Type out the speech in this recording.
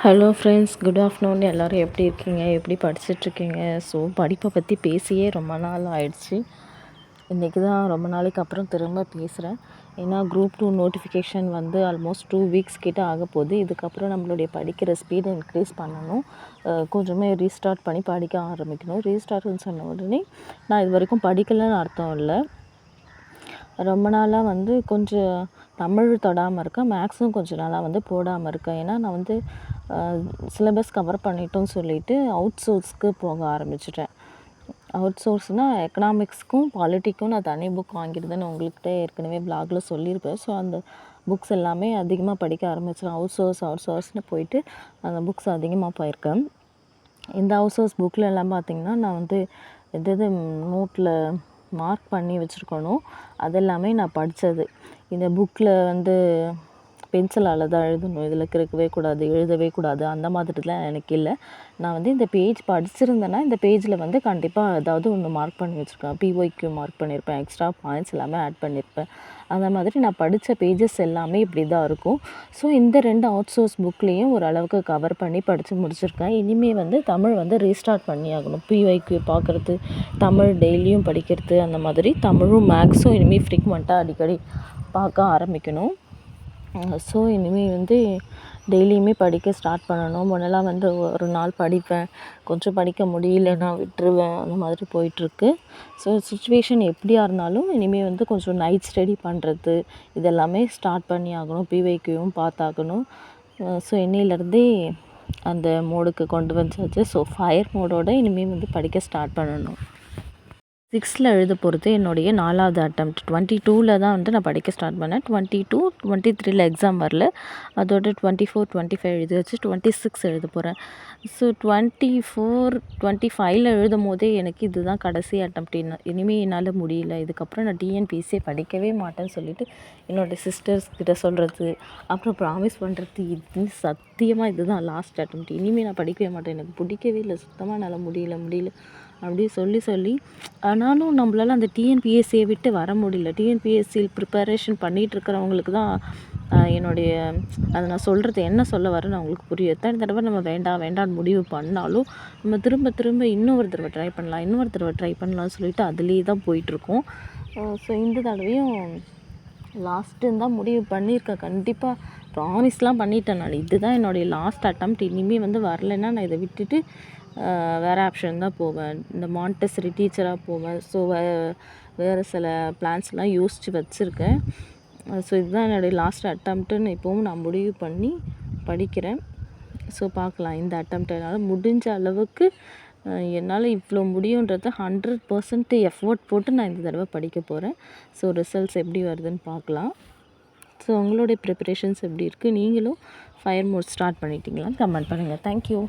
Hello friends, good afternoon. எல்லோரும் எப்படி இருக்கீங்க? எப்படி படிச்சுட்ருக்கீங்க? ஸோ படிப்பை பற்றி பேசியே ரொம்ப நாள் ஆயிடுச்சு. இன்றைக்கி தான் ரொம்ப நாளைக்கு அப்புறம் திரும்ப பேசுகிறேன். ஏன்னா குரூப் 2 நோட்டிஃபிகேஷன் வந்து ஆல்மோஸ்ட் 2 வீக்ஸ் கிட்ட ஆக போகுது. இதுக்கப்புறம் நம்மளுடைய படிக்கிற ஸ்பீடை இன்க்ரீஸ் பண்ணணும். கொஞ்சமே ரீஸ்டார்ட் பண்ணி படிக்க ஆரம்பிக்கணும். ரீஸ்டார்ட்னு சொன்ன உடனே நான் இது வரைக்கும் படிக்கலைன்னு அர்த்தம் இல்லை. ரொம்ப நாளாக வந்து கொஞ்சம் தமிழ் தொடாமல் இருக்கேன். மேக்ஸும் கொஞ்சம் நாளாக வந்து போடாமல் இருக்கேன். ஏன்னா நான் வந்து சிலபஸ் கவர் பண்ணிட்டோன்னு சொல்லிவிட்டு அவுட் சோர்ஸ்க்கு போக ஆரம்பிச்சிட்டேன். அவுட் சோர்ஸ்னால் எக்கனாமிக்ஸ்க்கும் பாலிட்டிக்கும் நான் தனி புக் வாங்கியிருந்தேன்னு உங்கள்கிட்ட ஏற்கனவே பிளாகில் சொல்லியிருப்பேன். ஸோ அந்த புக்ஸ் எல்லாமே அதிகமாக படிக்க ஆரம்பித்தேன். அவுட் சோர்ஸ்னு போயிட்டு அந்த புக்ஸ் அதிகமாக போயிருக்கேன். இந்த அவுட் சோர்ஸ் புக்கில் எல்லாம் பார்த்திங்கன்னா நான் வந்து எது நோட்டில் மார்க் பண்ணி வச்சுருக்கணும் அதெல்லாமே நான் படித்தது. இந்த புக்கில் வந்து பென்சிலால் தான் எழுதணும், இதில் கிறுக்கவே கூடாது, எழுதவே கூடாது, அந்த மாதிரிலாம் எனக்கு இல்லை. நான் வந்து இந்த பேஜ் படிச்சிருந்தேன்னா இந்த பேஜில் வந்து கண்டிப்பாக ஏதாவது ஒன்று மார்க் பண்ணி வச்சுருக்கேன். பிஒய்க்யூ மார்க் பண்ணியிருப்பேன், எக்ஸ்ட்ரா பாயிண்ட்ஸ் எல்லாமே ஆட் பண்ணியிருப்பேன். அந்த மாதிரி நான் படித்த பேஜஸ் எல்லாமே இப்படி தான் இருக்கும். ஸோ இந்த 2 அவுட் சோர்ஸ் புக்லேயும் ஓரளவுக்கு கவர் பண்ணி படித்து முடிச்சிருக்கேன். இனிமேல் வந்து தமிழ் வந்து ரீஸ்டார்ட் பண்ணி ஆகணும். பிஒய்க்யூ பார்க்குறது, தமிழ் டெய்லியும் படிக்கிறது, அந்த மாதிரி தமிழும் மேக்ஸும் இனிமேல் ஃப்ரீக்வெண்ட்டாக அடிக்கடி பார்க்க ஆரம்பிக்கணும். ஸோ இனிமேல் வந்து டெய்லியுமே படிக்க ஸ்டார்ட் பண்ணணும். முன்னெல்லாம் வந்து ஒரு நாள் படிப்பேன், கொஞ்சம் படிக்க முடியலன்னா விட்டுருவேன், அந்த மாதிரி போயிட்டுருக்கு. ஸோ சுச்சுவேஷன் எப்படியா இருந்தாலும் இனிமேல் வந்து கொஞ்சம் நைட் ஸ்டடி பண்ணுறது இதெல்லாமே ஸ்டார்ட் பண்ணி ஆகணும். பிஒய்க்யூவும் பார்த்தாகணும். ஸோ இன்னையிலேருந்தே அந்த மோடுக்கு கொண்டு வந்தாச்சு. ஸோ ஃபயர் மோடோட இனிமேல் வந்து படிக்க ஸ்டார்ட் பண்ணணும். 6ல் எழுத போகிறது என்னுடைய 4வது அட்டெம்ப்ட். 22ல் தான் வந்து நான் படிக்க ஸ்டார்ட் பண்ணேன். 22, 23ல் எக்ஸாம் வரல. அதோட 24, 25 எழுதி வச்சு 26 எழுத போகிறேன். ஸோ 24, 25ல் எழுதும் போதே எனக்கு இதுதான் கடைசி அட்டெம்ப்ட். இனிமேல் என்னால் முடியல, இதுக்கப்புறம் நான் டிஎன்பிஎஸ்சியை படிக்கவே மாட்டேன்னு சொல்லிவிட்டு என்னோடய சிஸ்டர்ஸ் கிட்ட சொல்கிறது, அப்புறம் ப்ராமிஸ் பண்ணுறது, இது சத்தியமாக இதுதான் லாஸ்ட் அட்டெம்ப்ட், இனிமேல் நான் படிக்கவே மாட்டேன், எனக்கு பிடிக்கவே இல்லை, சுத்தமாக என்னால் முடியல அப்படி சொல்லி ஆனாலும் நம்மளால் அந்த டிஎன்பிஎஸ்சியை விட்டு வர முடியல. டிஎன்பிஎஸ்சி ப்ரிப்பரேஷன் பண்ணிகிட்ருக்கிறவங்களுக்கு தான் என்னுடைய அதை நான் சொல்கிறது என்ன சொல்ல வரேன்னு அவங்களுக்கு புரியும். எத்தனை தடவை நம்ம வேண்டான்னு முடிவு பண்ணாலும் நம்ம திரும்ப இன்னொரு தடவை ட்ரை பண்ணலாம்னு சொல்லிட்டு அதுலேயே தான் போயிட்டுருக்கோம். ஸோ இந்த தடவையும் லாஸ்ட்டுன்னு தான் முடிவு பண்ணியிருக்கேன். கண்டிப்பாக ப்ராமிஸ்லாம் பண்ணிட்டேன் நான். இதுதான் என்னுடைய லாஸ்ட் அட்டெம்ப்ட். இனிமேல் வந்து வரலைன்னா நான் இதை விட்டுட்டு வேறு ஆப்ஷன் தான் போவேன். இந்த மாண்டெசரி டீச்சராக போவேன். ஸோ வேறு சில பிளான்ஸ்லாம் யோசித்து வச்சுருக்கேன். ஸோ இதுதான் என்னுடைய லாஸ்ட் அட்டெம்ப்ட்டுன்னு இப்போவும் நான் முடிவு பண்ணி படிக்கிறேன். ஸோ பார்க்கலாம், இந்த அட்டெம்ப்ட் என்னால் முடிஞ்ச அளவுக்கு என்னால் இவ்வளோ முடியுன்றதை 100% எஃபோர்ட் போட்டு நான் இந்த தடவை படிக்க போகிறேன். ஸோ ரிசல்ட்ஸ் எப்படி வருதுன்னு பார்க்கலாம். ஸோ உங்களுடைய ப்ரிப்பரேஷன்ஸ் எப்படி இருக்குது? நீங்களும் ஃபயர் மோட் ஸ்டார்ட் பண்ணிட்டீங்களா? கமெண்ட் பண்ணுங்கள். தேங்க்யூ.